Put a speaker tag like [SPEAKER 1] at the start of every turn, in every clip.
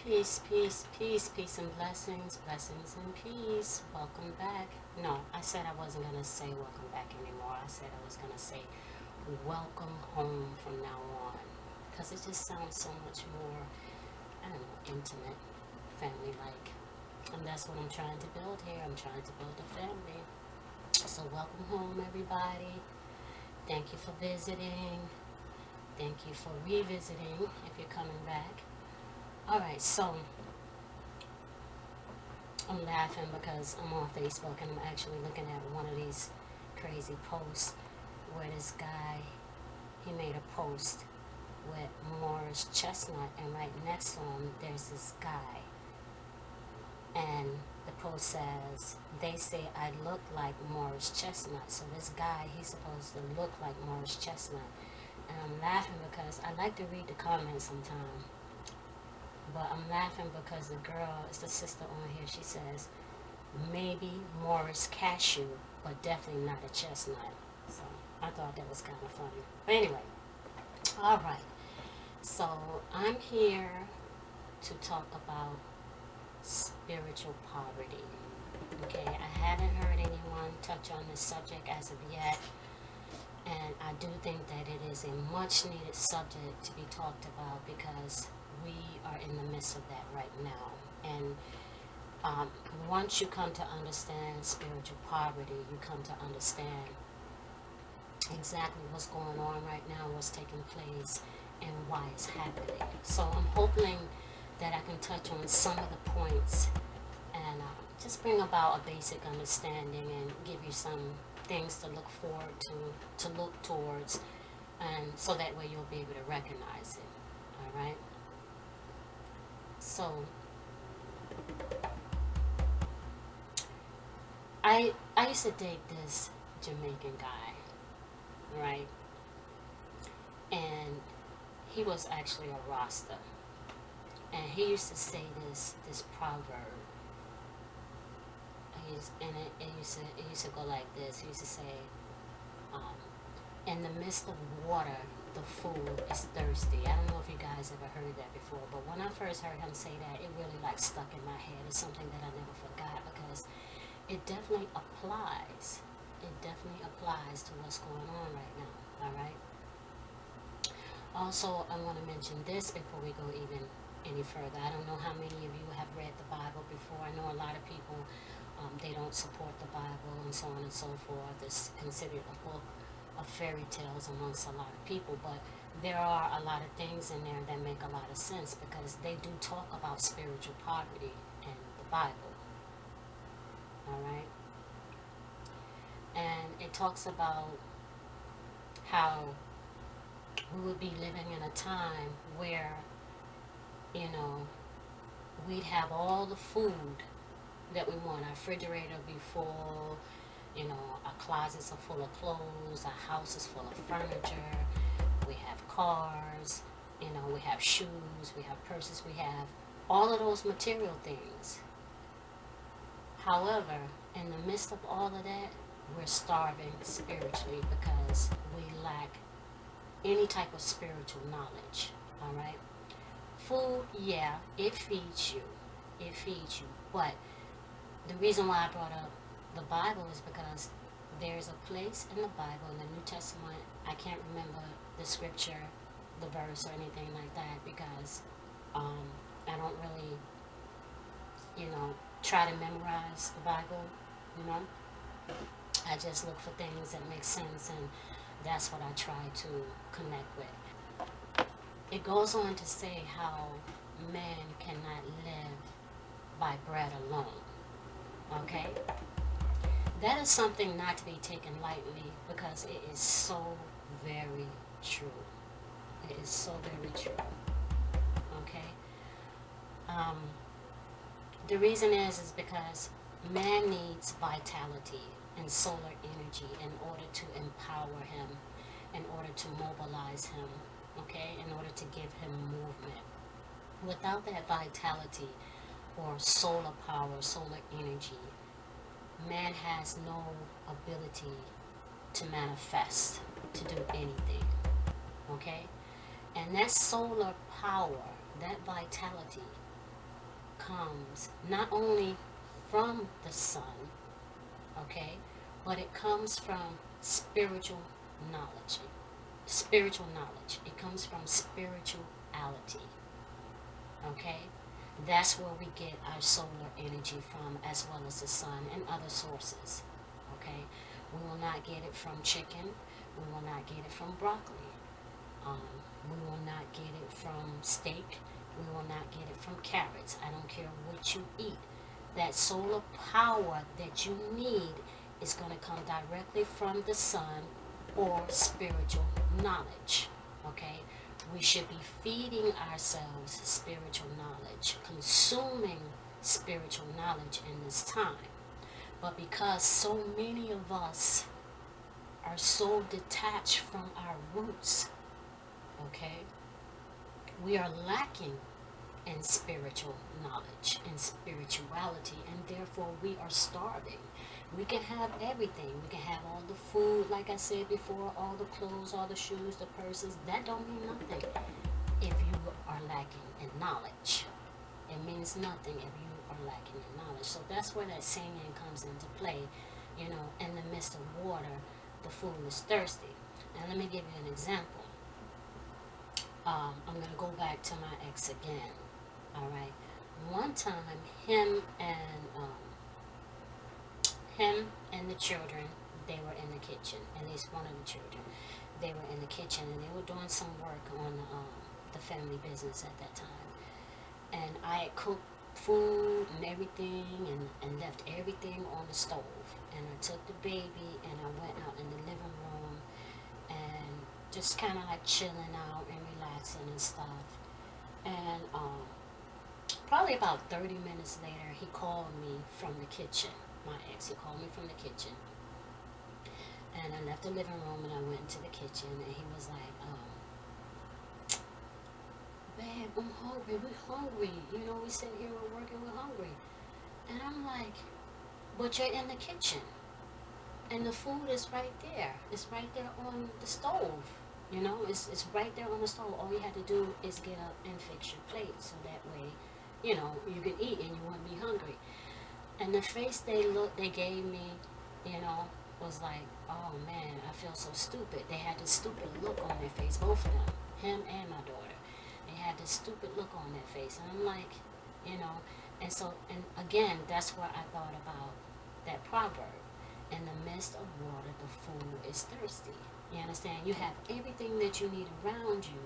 [SPEAKER 1] Peace, peace, peace, peace and blessings, blessings and peace. Welcome back. No, I said I wasn't going to say welcome back anymore. I said I was going to say welcome home from now on. Because it just sounds so much more, I don't know, intimate, family like. And that's what I'm trying to build here. I'm trying to build a family. So, welcome home, everybody. Thank you for visiting. Thank you for revisiting if you're coming back. Alright, so I'm laughing because I'm on Facebook and I'm actually looking at one of these crazy posts where this guy, he made a post with Morris Chestnut, and right next to him there's this guy, and the post says, they say I look like Morris Chestnut. So this guy, he's supposed to look like Morris Chestnut. And I'm laughing because I like to read the comments sometimes. But I'm laughing because the girl, it's the sister on here, she says, maybe Morris Cashew, but definitely not a chestnut. So I thought that was kind of funny. But anyway, alright. So I'm here to talk about spiritual poverty. Okay, I haven't heard anyone touch on this subject as of yet. And I do think that it is a much needed subject to be talked about because we are in the midst of that right now. And once you come to understand spiritual poverty, you come to understand exactly what's going on right now, what's taking place, and why it's happening. So I'm hoping that I can touch on some of the points and just bring about a basic understanding and give you some things to look forward to look towards, and so that way you'll be able to recognize it. All right. So I used to date this Jamaican guy, right? And he was actually a Rasta, and he used to say this proverb. It used to go like this. He used to say, um, "In the midst of water, the fool is thirsty." I don't know if you guys ever heard that before, but when I first heard him say that, it really like stuck in my head. It's something that I never forgot because it definitely applies. It definitely applies to what's going on right now. All right. Also, I want to mention this before we go even any further. I don't know how many of you have read the Bible before. I know a lot of people, they don't support the Bible and so on and so forth. It's considered a book of fairy tales amongst a lot of people, but there are a lot of things in there that make a lot of sense because they do talk about spiritual poverty in the Bible. All right. And it talks about how we would be living in a time where, you know, we'd have all the food that we want. Our refrigerator will be full, you know, our closets are full of clothes, our house is full of furniture, we have cars, you know, we have shoes, we have purses, we have all of those material things. However, in the midst of all of that, we're starving spiritually because we lack any type of spiritual knowledge. All right. Food, yeah, it feeds you. It feeds you. But the reason why I brought up the Bible is because there's a place in the Bible, in the New Testament, I can't remember the scripture, the verse, or anything like that because I don't really, you know, try to memorize the Bible, you know. I just look for things that make sense, and that's what I try to connect with. It goes on to say how man cannot live by bread alone. Okay? That is something not to be taken lightly because it is so very true. It is so very true. Okay? The reason is because man needs vitality and solar energy in order to empower him, in order to mobilize him, okay, in order to give him movement. Without that vitality or solar power, solar energy, man has no ability to manifest, to do anything, okay? And that solar power, that vitality, comes not only from the sun, okay, but it comes from spiritual knowledge. Spiritual knowledge. It comes from spirituality, okay? That's where we get our solar energy from, as well as the sun and other sources, okay? We will not get it from chicken. We will not get it from broccoli. Um, we will not get it from steak. We will not get it from carrots. I don't care what you eat. That solar power that you need is going to come directly from the sun or spiritual knowledge. Okay? We should be feeding ourselves spiritual knowledge, consuming spiritual knowledge in this time. But because so many of us are so detached from our roots, okay, we are lacking in spiritual knowledge and spirituality, and therefore we are starving. We can have everything. We can have all the food, like I said before, all the clothes, all the shoes, the purses. That don't mean nothing if you are lacking in knowledge. It means nothing if you are lacking in knowledge. So that's where that saying comes into play. You know, in the midst of water, the fool is thirsty. Now let me give you an example. I'm going to go back to my ex again. All right. One time, him and the children, they were in the kitchen. At least one of the children, they were in the kitchen, and they were doing some work on the family business at that time. And I had cooked food and everything, and left everything on the stove. And I took the baby, and I went out in the living room, and just kind of like chilling out and relaxing and stuff. And probably about 30 minutes later, he called me from the kitchen. My ex, he called me from the kitchen. And I left the living room and I went into the kitchen, and he was like, babe, I'm hungry, we're hungry. You know, we sit here, we're working, we're hungry. And I'm like, but you're in the kitchen. And the food is right there. It's right there on the stove. You know, it's right there on the stove. All you had to do is get up and fix your plate, so that way, you know, you can eat and you won't be hungry. And the face they gave me, you know, was like, oh man, I feel so stupid. They had this stupid look on their face, both of them, him and my daughter. They had this stupid look on their face. And I'm like, you know, and again, that's where I thought about that proverb. In the midst of water, the fool is thirsty. You understand? You have everything that you need around you,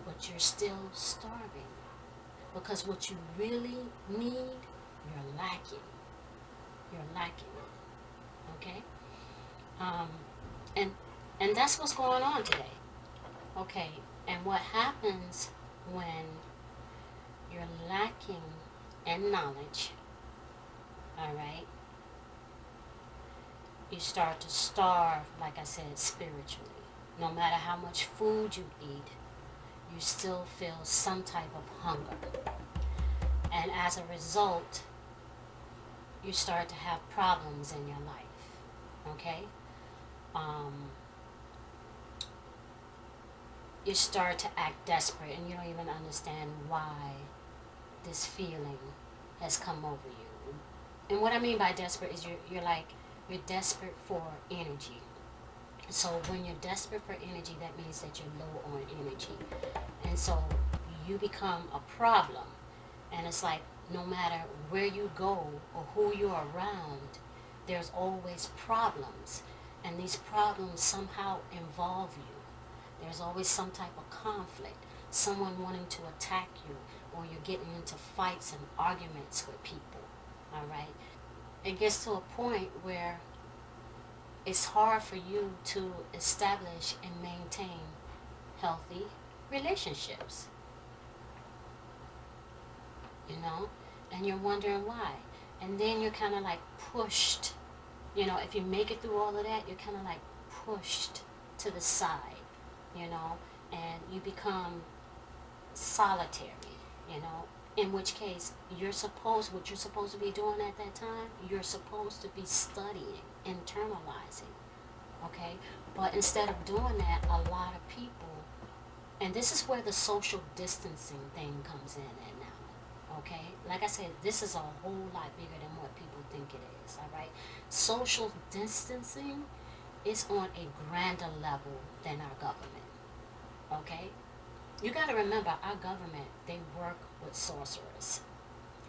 [SPEAKER 1] but you're still starving. Because what you really need, you're lacking. You're lacking it. Okay? And that's what's going on today. Okay, and what happens when you're lacking in knowledge, all right, you start to starve, like I said, spiritually. No matter how much food you eat, you still feel some type of hunger. And as a result, you start to have problems in your life. Okay? You start to act desperate, and you don't even understand why this feeling has come over you. And what I mean by desperate is you're desperate for energy. So when you're desperate for energy, that means that you're low on energy. And so you become a problem. And it's like no matter where you go or who you're around, there's always problems. And these problems somehow involve you. There's always some type of conflict, someone wanting to attack you, or you're getting into fights and arguments with people, all right? It gets to a point where it's hard for you to establish and maintain healthy relationships, you know? And you're wondering why. And then you're kind of like pushed, you know, if you make it through all of that, you're kind of like pushed to the side. You know, and you become solitary, you know, in which case what you're supposed to be doing at that time, you're supposed to be studying, internalizing, okay? But instead of doing that, a lot of people, and this is where the social distancing thing comes in at now, Okay, like I said, this is a whole lot bigger than what people think it is. All right, social distancing is on a grander level than our government. Okay, you got to remember, our government, they work with sorcerers,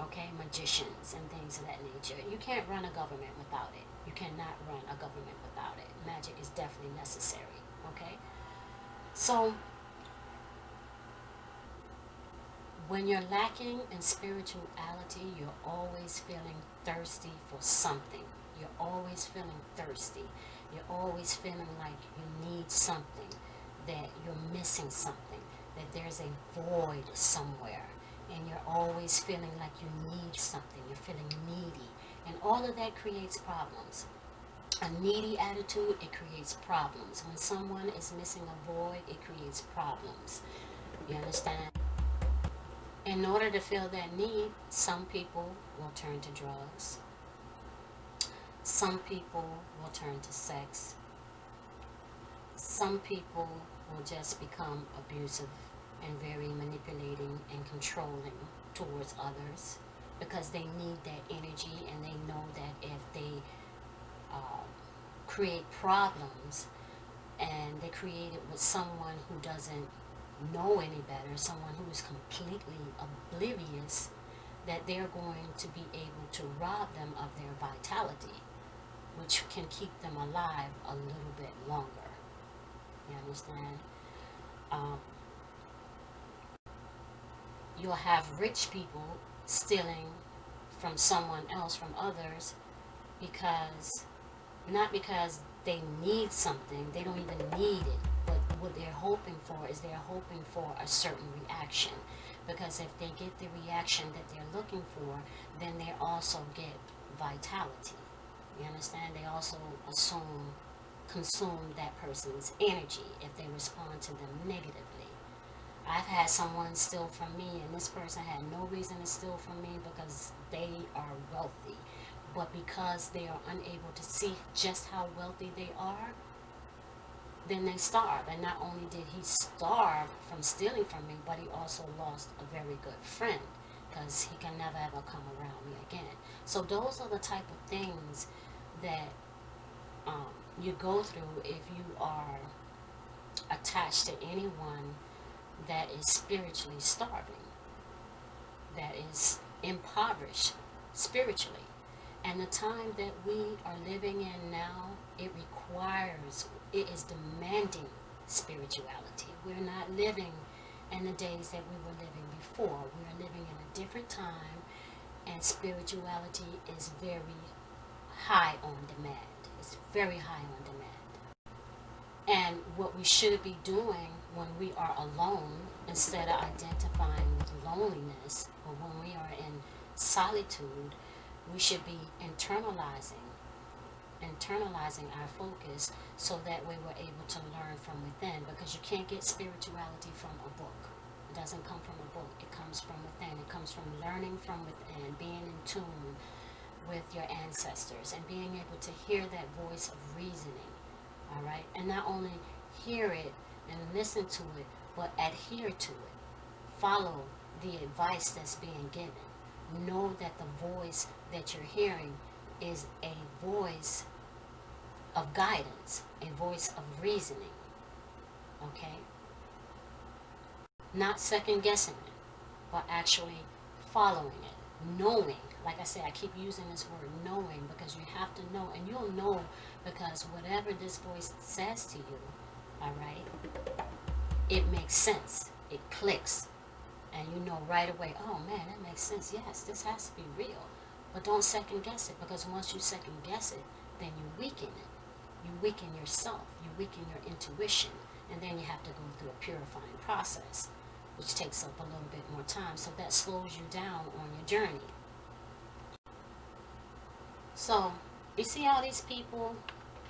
[SPEAKER 1] okay, magicians and things of that nature. You can't run a government without it. You cannot run a government without it. Magic is definitely necessary. Okay, so when you're lacking in spirituality, you're always feeling thirsty for something. You're always feeling thirsty. You're always feeling like you need something, that you're missing something, that there's a void somewhere. And you're always feeling like you need something. You're feeling needy. And all of that creates problems. A needy attitude, it creates problems. When someone is missing a void, it creates problems. You understand? In order to fill that need, some people will turn to drugs. Some people will turn to sex. Some people will just become abusive and very manipulating and controlling towards others because they need that energy, and they know that if they create problems and they create it with someone who doesn't know any better, someone who is completely oblivious, that they're going to be able to rob them of their vitality, which can keep them alive a little bit longer. You understand? You'll have rich people stealing from someone else, from others, because not because they need something, they don't even need it, but what they're hoping for is they're hoping for a certain reaction. Because if they get the reaction that they're looking for, then they also get vitality. You understand? They also consume that person's energy if they respond to them negatively. I've had someone steal from me, and this person had no reason to steal from me because they are wealthy. But because they are unable to see just how wealthy they are, then they starve. And not only did he starve from stealing from me, but he also lost a very good friend because he can never ever come around me again. So those are the type of things that you go through if you are attached to anyone that is spiritually starving, that is impoverished spiritually. And the time that we are living in now, it is demanding spirituality. We're not living in the days that we were living before. We are living in a different time, and spirituality is very high on demand. It's very high on demand. And what we should be doing when we are alone, instead of identifying with loneliness, or when we are in solitude, we should be internalizing our focus so that way we're able to learn from within, because you can't get spirituality from a book. It doesn't come from a book. It comes from within. It comes from learning from within, being in tune with your ancestors, and being able to hear that voice of reasoning. All right? And not only hear it and listen to it, but adhere to it. Follow the advice that's being given. Know that the voice that you're hearing is a voice of guidance, a voice of reasoning. Okay? Not second guessing it, but actually following it, knowing. Like I said, I keep using this word knowing, because you have to know, and you'll know because whatever this voice says to you, all right, it makes sense. It clicks. And you know right away, oh man, that makes sense. Yes, this has to be real. But don't second guess it, because once you second guess it, then you weaken it. You weaken yourself. You weaken your intuition. And then you have to go through a purifying process, which takes up a little bit more time. So that slows you down on your journey. So you see all these people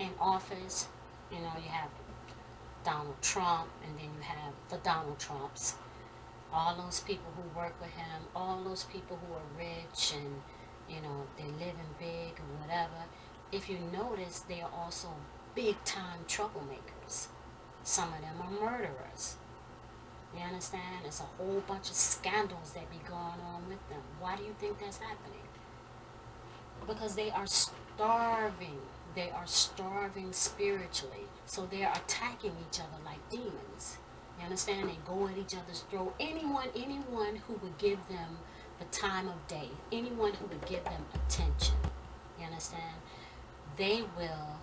[SPEAKER 1] in office, you have Donald Trump, and then you have the Donald Trumps, all those people who work with him, all those people who are rich and, they live in big or whatever. If you notice, they are also big time troublemakers. Some of them are murderers. You understand? There's a whole bunch of scandals that be going on with them. Why do you think that's happening? Because they are starving. They are starving spiritually. So they are attacking each other like demons. You understand? They go at each other's throat. Anyone who would give them the time of day, anyone who would give them attention, you understand? They will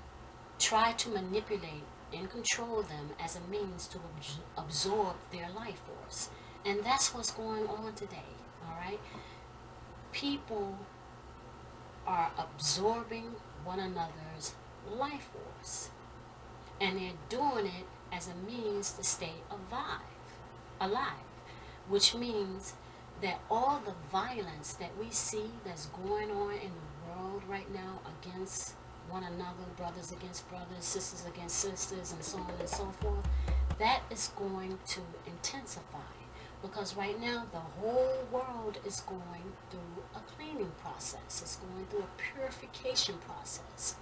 [SPEAKER 1] try to manipulate and control them as a means to absorb their life force. And that's what's going on today, all right? People are absorbing one another's life force. And they're doing it as a means to stay alive, which means that all the violence that we see that's going on in the world right now against one another, brothers against brothers, sisters against sisters, and so on and so forth, that is going to intensify. Because right now, the whole world is going through a cleaning process. It's going through a purification process.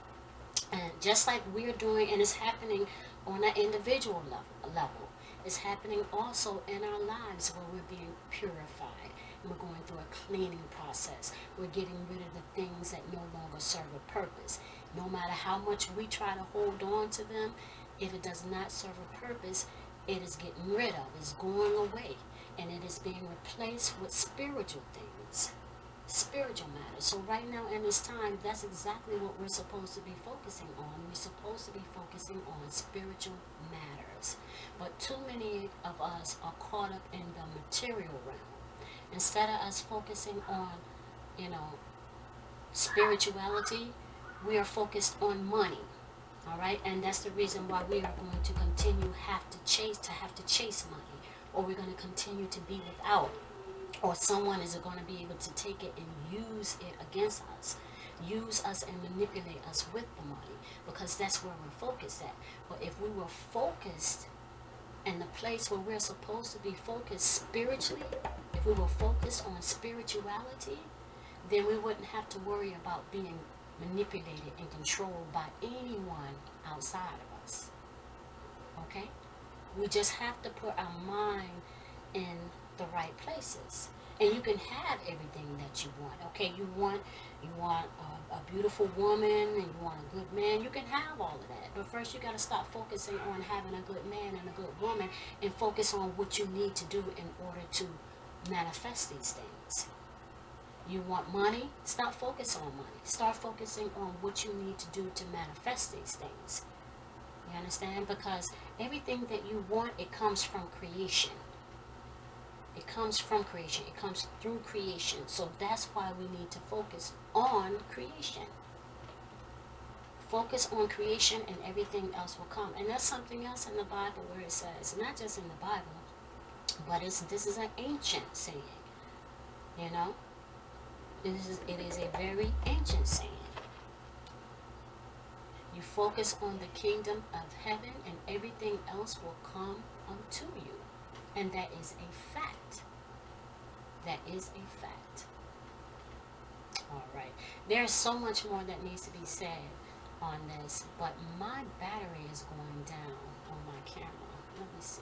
[SPEAKER 1] And just like we're doing, and it's happening on an individual level, it's happening also in our lives where we're being purified. And we're going through a cleaning process. We're getting rid of the things that no longer serve a purpose. No matter how much we try to hold on to them, if it does not serve a purpose, it is getting rid of, it's going away. And it is being replaced with spiritual things, spiritual matters. So right now in this time, that's exactly what we're supposed to be focusing on. We're supposed to be focusing on spiritual matters. But too many of us are caught up in the material realm. Instead of us focusing on, spirituality, we are focused on money. All right, and that's the reason why we are going to continue have to chase money, or we're going to continue to be without, or someone is going to be able to take it and use it against us, use us and manipulate us with the money, because that's where we're focused at. But if we were focused in the place where we're supposed to be focused spiritually, if we were focused on spirituality, then we wouldn't have to worry about being manipulated and controlled by anyone outside of us. Okay? We just have to put our mind in the right places. And you can have everything that you want. Okay, you want a beautiful woman and you want a good man. You can have all of that. But first you got to stop focusing on having a good man and a good woman and focus on what you need to do in order to manifest these things. You want money? Stop focusing on money. Start focusing on what you need to do to manifest these things. You understand? Because everything that you want, it comes from creation. It comes from creation. It comes through creation. So that's why we need to focus on creation. Focus on creation and everything else will come. And that's something else in the Bible where it says, not just in the Bible, but this is an ancient saying. You know? It is a very ancient saying. You focus on the kingdom of heaven and everything else will come unto you. And that is a fact. That is a fact. All right. There's so much more that needs to be said on this, but my battery is going down on my camera. Let me see.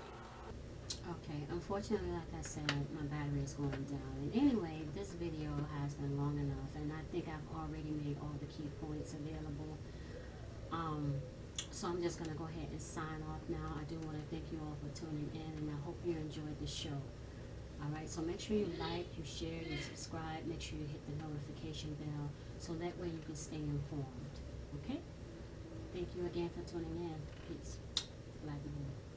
[SPEAKER 1] Okay, unfortunately, like I said, my battery is going down. And anyway, this video has been long enough, and I think I've already made all the key points available. So I'm just going to go ahead and sign off now. I do want to thank you all for tuning in, and I hope you enjoyed the show. Alright, so make sure you like, you share, you subscribe. Make sure you hit the notification bell so that way you can stay informed. Okay? Thank you again for tuning in. Peace. Black and white.